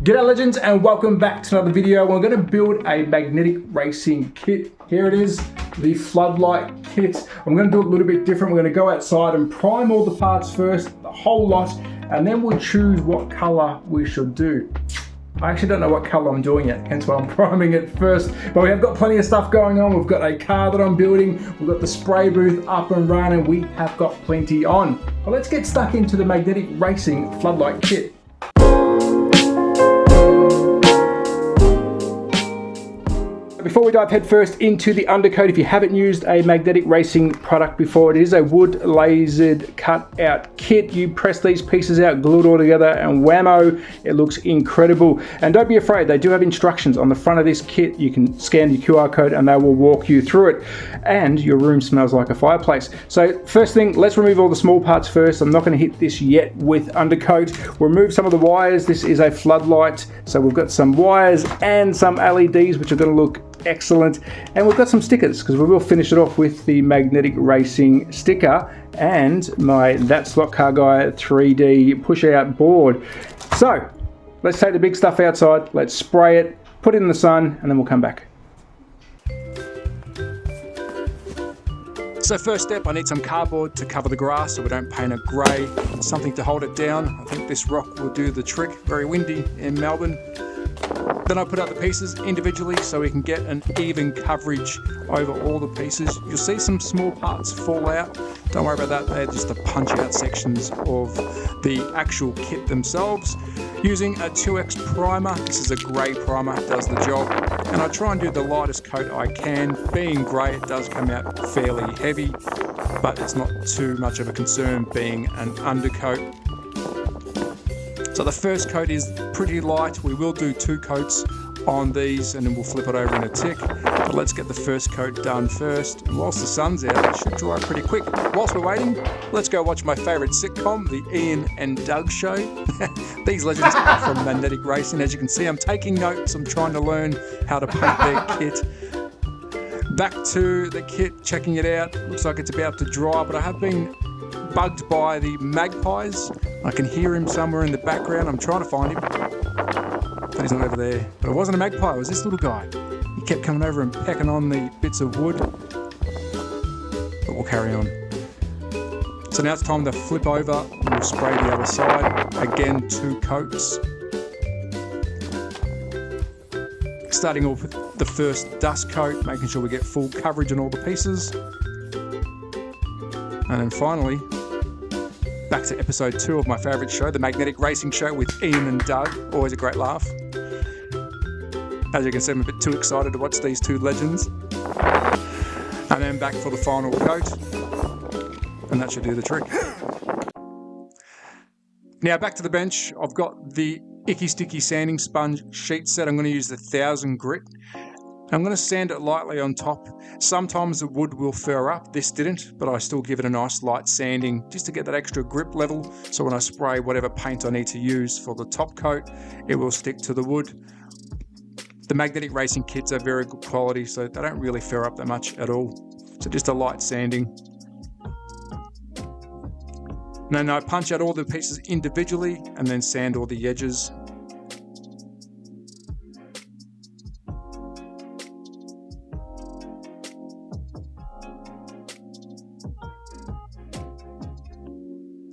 G'day legends and welcome back to another video. We're going to build a magnetic racing kit. Here it is, the floodlight kit. I'm going to do it a little bit different. We're going to go outside and prime all the parts first, the whole lot, and then we'll choose what color we should do. I actually don't know what color I'm doing yet, hence why I'm priming it first. But we have got plenty of stuff going on. We've got a car that I'm building. We've got the spray booth up and running. We have got plenty on. But let's get stuck into the magnetic racing floodlight kit. Before we dive headfirst into the undercoat, if you haven't used a magnetic racing product before, it is a wood lasered cut out kit. You press these pieces out, glue it all together, and whammo, it looks incredible. And don't be afraid, they do have instructions on the front of this kit. You can scan your QR code and they will walk you through it. And your room smells like a fireplace. So first thing, let's remove all the small parts first. I'm not going to hit this yet with undercoat. We'll remove some of the wires. This is a floodlight, so we've got some wires and some LEDs which are going to look excellent, and we've got some stickers because we will finish it off with the magnetic racing sticker and my That Slot Car Guy 3D push out board. So let's take the big stuff outside, let's spray it, put it in the sun, and then we'll come back. So first step, I need some cardboard to cover the grass so we don't paint it grey, something to hold it down. I think this rock will do the trick. Very windy in Melbourne. Then I put out the pieces individually so we can get an even coverage over all the pieces. You'll see some small parts fall out. Don't worry about that, they're just the punch out sections of the actual kit themselves. Using a 2X primer, this is a grey primer, it does the job. And I try and do the lightest coat I can. Being grey, it does come out fairly heavy, but it's not too much of a concern being an undercoat. So the first coat is pretty light. We will do 2 coats on these and then we'll flip it over in a tick. But let's get the first coat done first. And whilst the sun's out, it should dry pretty quick. Whilst we're waiting, let's go watch my favourite sitcom, the Ian and Doug Show. These legends are from magnetic racing. As you can see, I'm taking notes. I'm trying to learn how to paint their kit. Back to the kit, checking it out. Looks like it's about to dry, but I have been bugged by the magpies. I can hear him somewhere in the background. I'm trying to find him, but he's not over there. But it wasn't a magpie, it was this little guy. He kept coming over and pecking on the bits of wood, but we'll carry on. So now it's time to flip over. We'll spray the other side. Again, 2 coats. Starting off with the first dust coat, making sure we get full coverage on all the pieces. And then finally, back to episode 2 of my favourite show, the Magnetic Racing Show with Ian and Doug. Always a great laugh. As you can see, I'm a bit too excited to watch these 2 legends. And then back for the final coat. And that should do the trick. Now back to the bench. I've got the Icky Sticky sanding sponge sheet set. I'm going to use the 1000 grit. I'm going to sand it lightly on top. Sometimes the wood will fur up. This didn't, but I still give it a nice light sanding just to get that extra grip level. So when I spray whatever paint I need to use for the top coat, it will stick to the wood. The magnetic racing kits are very good quality, so they don't really fur up that much at all. So just a light sanding. And then I punch out all the pieces individually and then sand all the edges.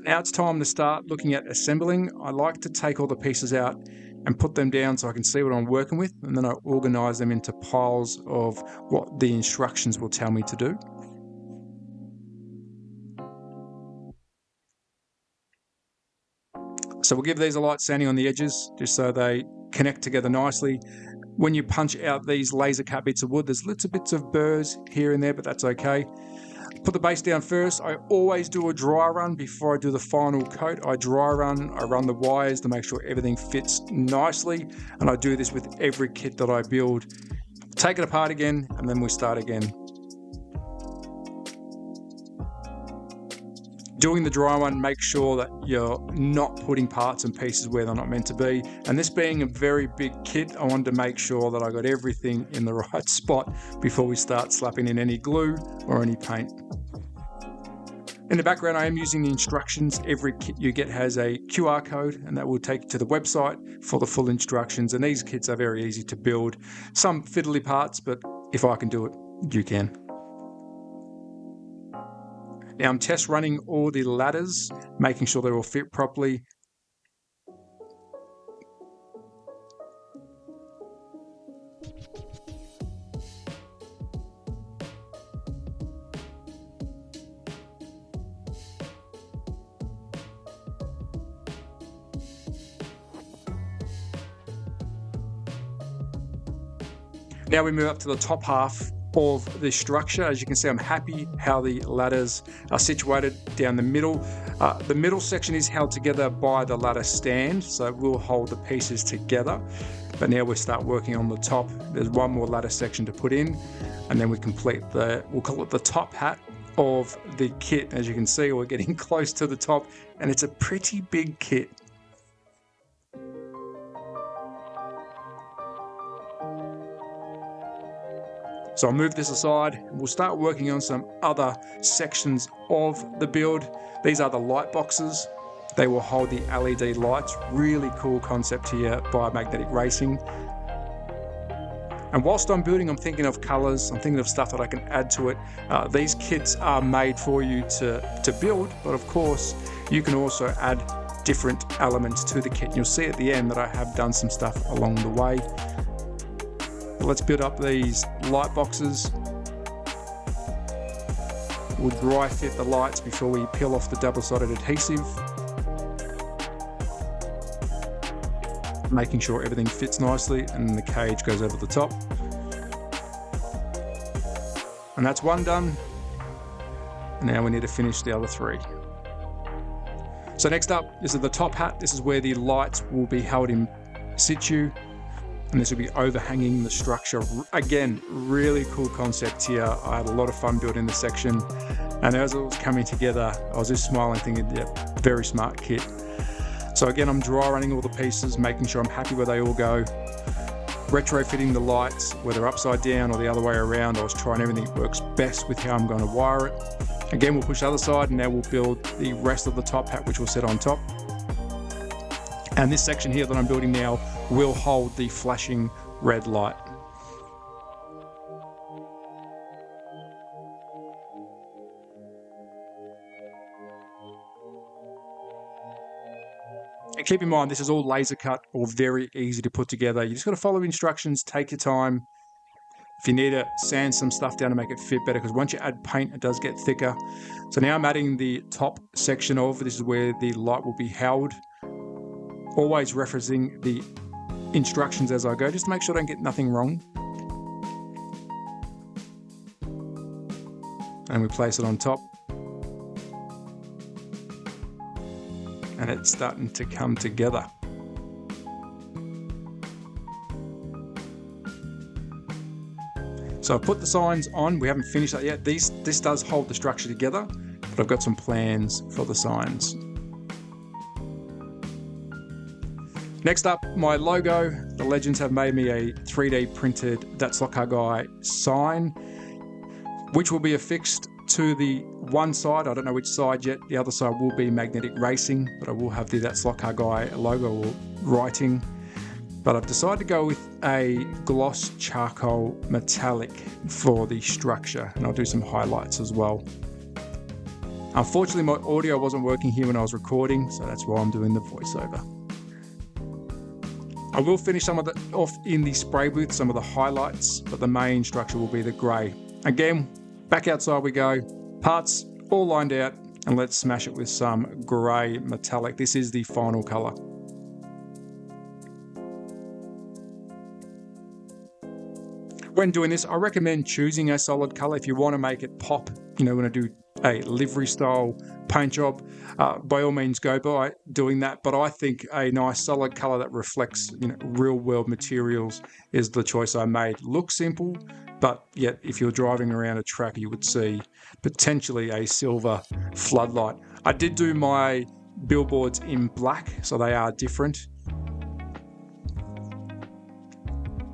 Now it's time to start looking at assembling. I like to take all the pieces out and put them down so I can see what I'm working with, and then I organise them into piles of what the instructions will tell me to do. So we'll give these a light sanding on the edges just so they connect together nicely. When you punch out these laser cut bits of wood, there's little bits of burrs here and there, but that's okay. Put the base down first. I always do a dry run before I do the final coat. I dry run, I run the wires to make sure everything fits nicely, and I do this with every kit that I build. Take it apart again, and then we start again. Doing the dry one, make sure that you're not putting parts and pieces where they're not meant to be. And this being a very big kit, I wanted to make sure that I got everything in the right spot before we start slapping in any glue or any paint. In the background, I am using the instructions. Every kit you get has a QR code, and that will take you to the website for the full instructions. And these kits are very easy to build. Some fiddly parts, but if I can do it, you can. Now I'm test running all the ladders, making sure they all fit properly. Now we move up to the top half of the structure. As you can see, I'm happy how the ladders are situated down the middle. The middle section is held together by the ladder stand, so it will hold the pieces together. But now we'll start working on the top. There's one more ladder section to put in, and then we complete we'll call it the top hat of the kit. As you can see, we're getting close to the top, and it's a pretty big kit. So I'll move this aside and we'll start working on some other sections of the build. These are the light boxes. They will hold the LED lights. Really cool concept here by Magnetic Racing. And whilst I'm building, I'm thinking of colors. I'm thinking of stuff that I can add to it. These kits are made for you to build, but of course you can also add different elements to the kit. You'll see at the end that I have done some stuff along the way. Let's build up these light boxes. We'll dry fit the lights before we peel off the double-sided adhesive. Making sure everything fits nicely and the cage goes over the top. And that's one done. Now we need to finish the other three. So next up, this is the top hat. This is where the lights will be held in situ. And this will be overhanging the structure. Again, really cool concept here. I had a lot of fun building this section. And as it was coming together, I was just smiling thinking, yeah, very smart kit. So again, I'm dry running all the pieces, making sure I'm happy where they all go. Retrofitting the lights, whether upside down or the other way around. I was trying everything that works best with how I'm going to wire it. Again, we'll push the other side and now we'll build the rest of the top hat, which we'll set on top. And this section here that I'm building now will hold the flashing red light. And keep in mind, this is all laser cut or very easy to put together. You just got to follow instructions, take your time. If you need to sand some stuff down to make it fit better, because once you add paint, it does get thicker. So now I'm adding the top section of, this is where the light will be held. Always referencing the instructions as I go, just to make sure I don't get nothing wrong. And we place it on top. And it's starting to come together. So I've put the signs on, we haven't finished that yet. This does hold the structure together, but I've got some plans for the signs. Next up, my logo. The Legends have made me a 3D printed That's Like Our Guy sign, which will be affixed to the one side. I don't know which side yet. The other side will be Magnetic Racing, but I will have the That's Like Our Guy logo or writing. But I've decided to go with a gloss charcoal metallic for the structure, and I'll do some highlights as well. Unfortunately, my audio wasn't working here when I was recording, so that's why I'm doing the voiceover. I will finish some of it off in the spray booth, some of the highlights, but the main structure will be the grey. Again, back outside we go, parts all lined out, and let's smash it with some grey metallic. This is the final colour. When doing this, I recommend choosing a solid colour. If you want to make it pop, want to do a livery style paint job, by all means go by doing that. But I think a nice solid colour that reflects real world materials is the choice I made. Looks simple, but yet if you're driving around a track, you would see potentially a silver floodlight. I did do my billboards in black, so they are different.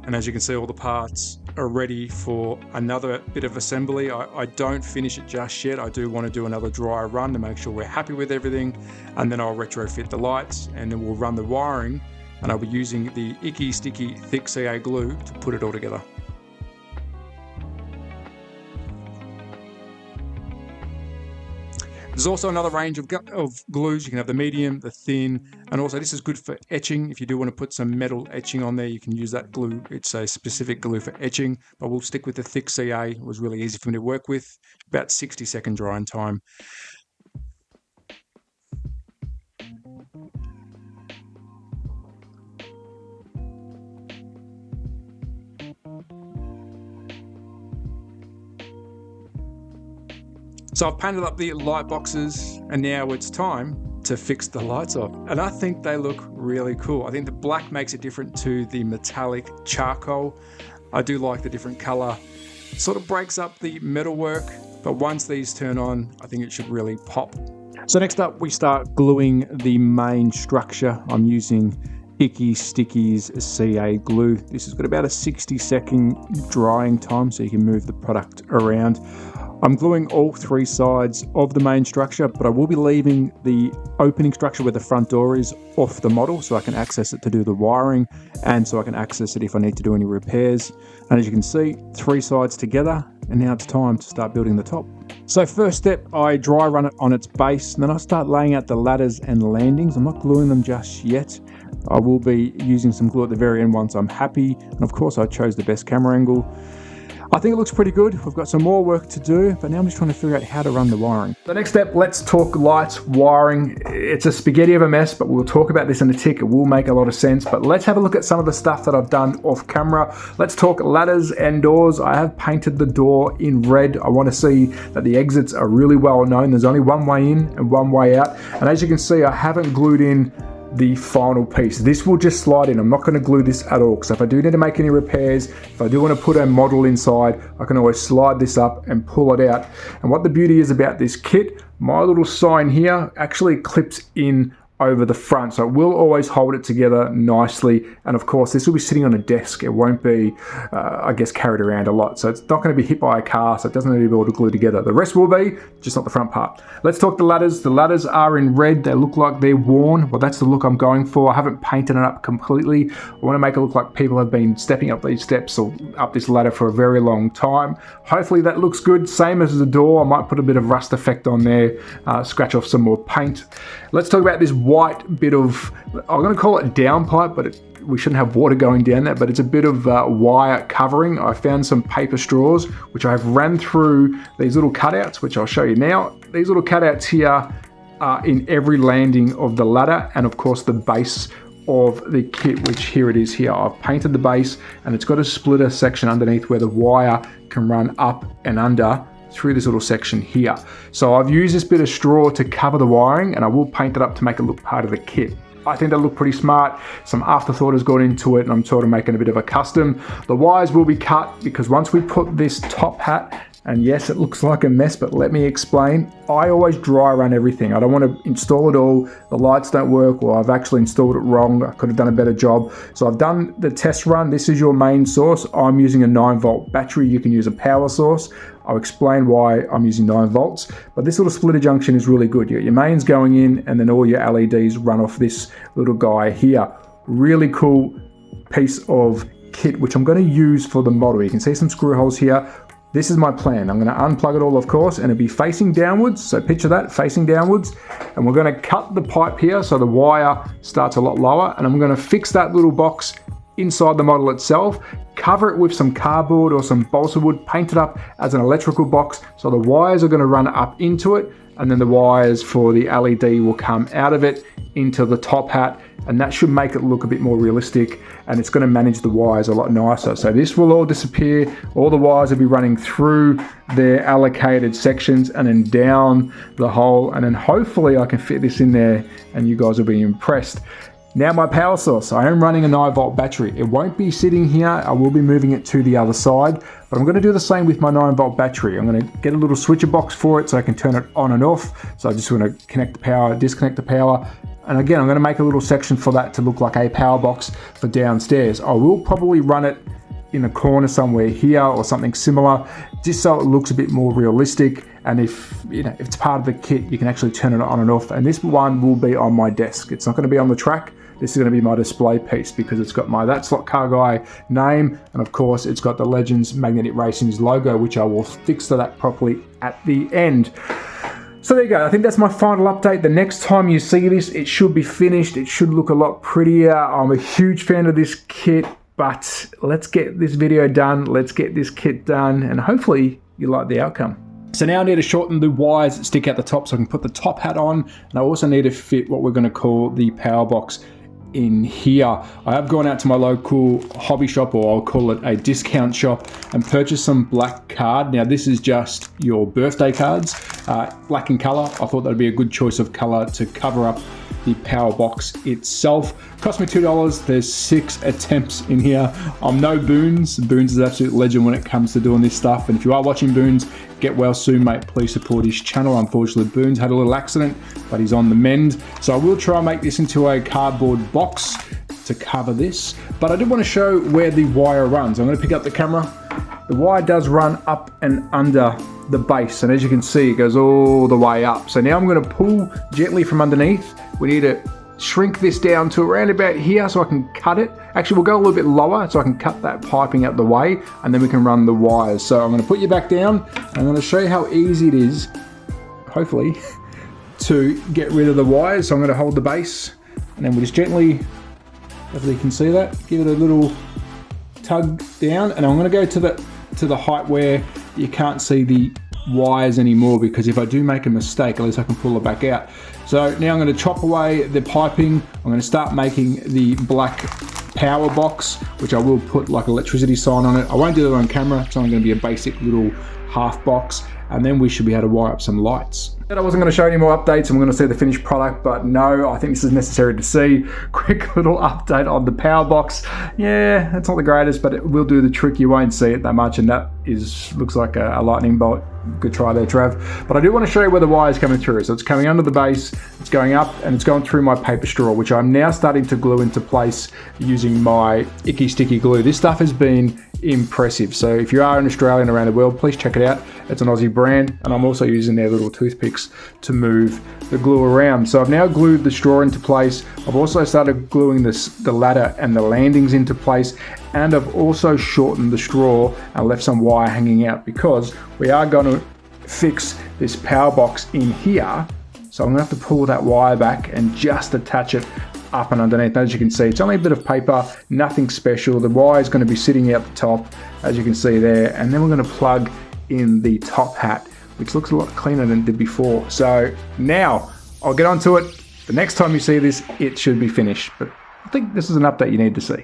And as you can see, all the parts are ready for another bit of assembly. I don't finish it just yet. I do want to do another dry run to make sure we're happy with everything, and then I'll retrofit the lights, and then we'll run the wiring, and I'll be using the icky sticky thick CA glue to put it all together. There's also another range of glues. You can have the medium, the thin, and also this is good for etching. If you do want to put some metal etching on there, you can use that glue. It's a specific glue for etching, but we'll stick with the thick CA. It was really easy for me to work with, about 60-second drying time. So I've painted up the light boxes, and now it's time to fix the lights off. And I think they look really cool. I think the black makes it different to the metallic charcoal. I do like the different color. It sort of breaks up the metalwork, but once these turn on, I think it should really pop. So next up, we start gluing the main structure. I'm using Icky Sticky's CA glue. This has got about a 60-second drying time, so you can move the product around. I'm gluing all three sides of the main structure, but I will be leaving the opening structure where the front door is off the model so I can access it to do the wiring, and so I can access it if I need to do any repairs. And as you can see, three sides together, and now it's time to start building the top. So first step, I dry run it on its base, and then I start laying out the ladders and landings. I'm not gluing them just yet. I will be using some glue at the very end once I'm happy, and of course I chose the best camera angle. I think it looks pretty good. We've got some more work to do, but now I'm just trying to figure out how to run the wiring. The next step, let's talk lights, wiring. It's a spaghetti of a mess, but we'll talk about this in a tick. It will make a lot of sense, but let's have a look at some of the stuff that I've done off camera. Let's talk ladders and doors. I have painted the door in red. I want to see that the exits are really well known. There's only one way in and one way out. And as you can see, I haven't glued in the final piece. This will just slide in. I'm not going to glue this at all, so if I do need to make any repairs, if I do want to put a model inside, I can always slide this up and pull it out. And what the beauty is about this kit, my little sign here actually clips in over the front, so it will always hold it together nicely. And of course, this will be sitting on a desk. It won't be, I guess, carried around a lot. So it's not going to be hit by a car, so it doesn't need to be able to glue together. The rest will be, just not the front part. Let's talk the ladders. The ladders are in red. They look like they're worn. Well, that's the look I'm going for. I haven't painted it up completely. I want to make it look like people have been stepping up these steps or up this ladder for a very long time. Hopefully that looks good. Same as the door. I might put a bit of rust effect on there, scratch off some more paint. Let's talk about this white bit of, I'm going to call it downpipe, but we shouldn't have water going down there, but it's a bit of wire covering. I found some paper straws, which I've ran through these little cutouts, which I'll show you now. These little cutouts here are in every landing of the ladder, and of course the base of the kit, which here it is here. I've painted the base, and it's got a splitter section underneath where the wire can run up and under through this little section here. So I've used this bit of straw to cover the wiring, and I will paint it up to make it look part of the kit. I think they look pretty smart. Some afterthought has gone into it, and I'm sort of making a bit of a custom. The wires will be cut because once we put this top hat, and yes, it looks like a mess, but let me explain. I always dry run everything. I don't want to install it all. The lights don't work, or I've actually installed it wrong. I could have done a better job. So I've done the test run. This is your main source. I'm using a 9-volt battery. You can use a power source. I'll explain why I'm using 9 volts, but this little splitter junction is really good. Your main's going in, and then all your LEDs run off this little guy here. Really cool piece of kit, which I'm going to use for the model. You can see some screw holes here. This is my plan. I'm going to unplug it all, of course, and it'll be facing downwards. So picture that, facing downwards. And we're going to cut the pipe here so the wire starts a lot lower. And I'm going to fix that little box inside the model itself, cover it with some cardboard or some balsa wood, paint it up as an electrical box. So the wires are going to run up into it, and then the wires for the LED will come out of it into the top hat, and that should make it look a bit more realistic, and it's going to manage the wires a lot nicer. So this will all disappear. All the wires will be running through their allocated sections and then down the hole, and then hopefully I can fit this in there and you guys will be impressed. Now my power source, I am running a 9-volt battery. It won't be sitting here, I will be moving it to the other side, but I'm going to do the same with my 9-volt battery. I'm going to get a little switcher box for it so I can turn it on and off. So I just want to connect the power, disconnect the power, and again I'm going to make a little section for that to look like a power box for downstairs. I will probably run it in a corner somewhere here or something similar, just so it looks a bit more realistic. And if it's part of the kit, you can actually turn it on and off. And this one will be on my desk. It's not going to be on the track. This is going to be my display piece because it's got my That's Lot Car Guy name, and of course it's got the Legends Magnetic Racing's logo, which I will fix to that properly at the end. So there you go. I think that's my final update. The next time you see this, it should be finished. It should look a lot prettier. I'm a huge fan of this kit, but let's get this video done. Let's get this kit done, and hopefully you like the outcome. So now I need to shorten the wires that stick out the top so I can put the top hat on, and I also need to fit what we're going to call the power box in here. I have gone out to my local hobby shop, or I'll call it a discount shop, and purchased some black card. Now this is just your birthday cards, black in color. I thought that'd be a good choice of color to cover up the power box itself. Cost me $2. There's 6 attempts in here. I'm no Boons. Boons is an absolute legend when it comes to doing this stuff, and if you are watching Boons, get well soon, mate. Please support his channel. Unfortunately, Boons had a little accident, but he's on the mend. So I will try and make this into a cardboard box to cover this. But I did want to show where the wire runs. I'm going to pick up the camera. The wire does run up and under the base, and as you can see, it goes all the way up. So now I'm going to pull gently from underneath. We need to shrink this down to around about here so I can cut it. Actually, we'll go a little bit lower so I can cut that piping out the way, and then we can run the wires. So I'm going to put you back down, and I'm going to show you how easy it is, hopefully, to get rid of the wires. So I'm going to hold the base, and then we'll just gently, hopefully you can see that, give it a little tug down, and I'm going to go to the height where you can't see the wires anymore, because if I do make a mistake, at least I can pull it back out. So now I'm going to chop away the piping. I'm going to start making the black power box, which I will put like electricity sign on it. I won't do that on camera. It's only going to be a basic little half box, and then we should be able to wire up some lights. I wasn't going to show any more updates. I'm going to see the finished product, but no, I think this is necessary to see. Quick little update on the power box. Yeah, it's not the greatest, but it will do the trick. You won't see it that much, and that looks like a lightning bolt. Good try there, Trav. But I do want to show you where the wire is coming through. So it's coming under the base, it's going up, and it's going through my paper straw, which I'm now starting to glue into place using my Icky Sticky glue. This stuff has been impressive. So if you are an Australian around the world, please check it out. It's an Aussie brand, and I'm also using their little toothpicks to move the glue around. So I've now glued the straw into place. I've also started gluing the ladder and the landings into place, and I've also shortened the straw and left some wire hanging out because we are going to fix this power box in here. So I'm going to have to pull that wire back and just attach it up and underneath. As you can see, it's only a bit of paper, nothing special. The wire is going to be sitting out the top, as you can see there, and then we're going to plug in the top hat, which looks a lot cleaner than it did before. So now I'll get onto it. The next time you see this, it should be finished, but I think this is an update you need to see.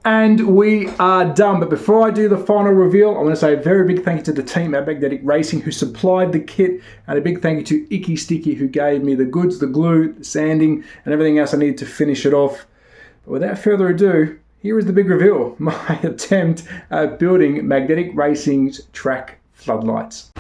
And we are done. But before I do the final reveal, I want to say a very big thank you to the team at Magnetic Racing who supplied the kit, and a big thank you to Icky Sticky who gave me the goods, the glue, the sanding, and everything else I needed to finish it off. But without further ado, here is the big reveal, my attempt at building Magnetic Racing's track floodlights.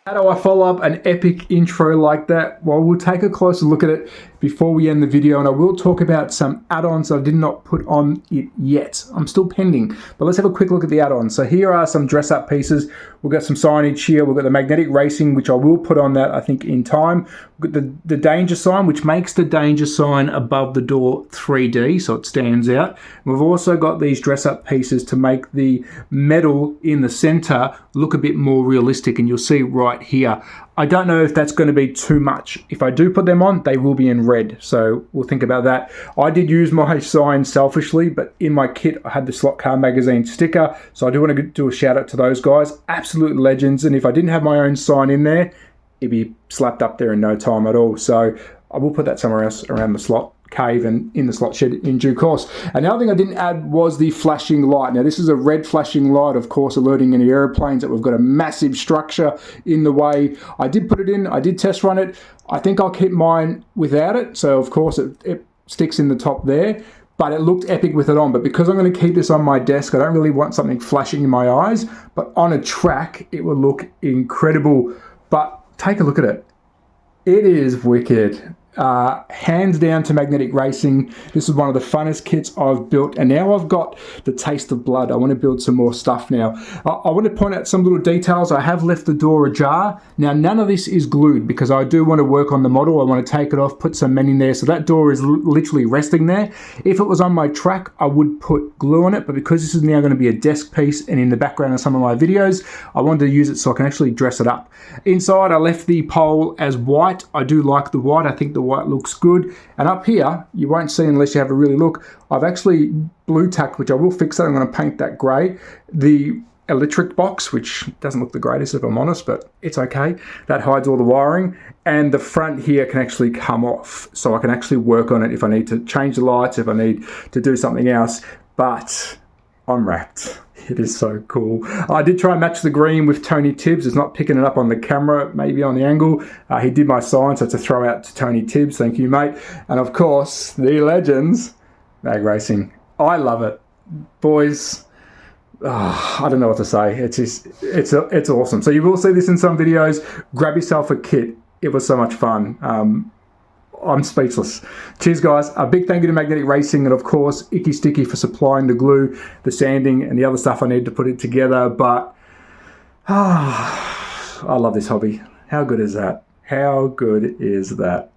How do I follow up an epic intro like that? Well, we'll take a closer look at it before we end the video, and I will talk about some add-ons I did not put on it yet. I'm still pending, but let's have a quick look at the add-ons. So here are some dress-up pieces. We've got some signage here. We've got the magnetic racing, which I will put on that, I think, in time. We've got the danger sign, which makes the danger sign above the door 3D, so it stands out. We've also got these dress-up pieces to make the metal in the center look a bit more realistic, and you'll see right here. I don't know if that's going to be too much. If I do put them on, they will be in red, so we'll think about that. I did use my sign selfishly, but in my kit I had the Slot Car Magazine sticker, so I do want to do a shout out to those guys. Absolute legends, and if I didn't have my own sign in there, it'd be slapped up there in no time at all. So I will put that somewhere else around the slot cave and in the slot shed in due course. Another thing I didn't add was the flashing light. Now this is a red flashing light, of course, alerting any airplanes that we've got a massive structure in the way. I did put it in, I did test run it. I think I'll keep mine without it, so of course it sticks in the top there, but it looked epic with it on. But because I'm going to keep this on my desk, I don't really want something flashing in my eyes, but on a track it will look incredible. But take a look at it. It is wicked. Hands down to magnetic racing. This is one of the funnest kits I've built, and now I've got the taste of blood. I want to build some more stuff now. I want to point out some little details. I have left the door ajar. Now none of this is glued because I do want to work on the model. I want to take it off, put some men in there, so that door is literally resting there. If it was on my track, I would put glue on it, but because this is now going to be a desk piece and in the background of some of my videos, I wanted to use it so I can actually dress it up. Inside I left the pole as white. I do like the white. I think the white looks good. And up here, you won't see unless you have a really look, I've actually blue tacked, which I will fix that. I'm going to paint that grey. The electric box, which doesn't look the greatest if I'm honest, but it's okay. That hides all the wiring. And the front here can actually come off, so I can actually work on it if I need to change the lights, if I need to do something else. But I'm wrapped. It is so cool. I did try and match the green with Tony Tibbs. It's not picking it up on the camera, maybe on the angle. He did my sign, so it's a throw out to Tony Tibbs. Thank you, mate. And of course, the legends, Mag Racing. I love it. Boys, I don't know what to say. It's awesome. So you will see this in some videos. Grab yourself a kit. It was so much fun. I'm speechless. Cheers, guys. A big thank you to Magnetic Racing and, of course, Icky Sticky for supplying the glue, the sanding, and the other stuff I need to put it together. But I love this hobby. How good is that? How good is that?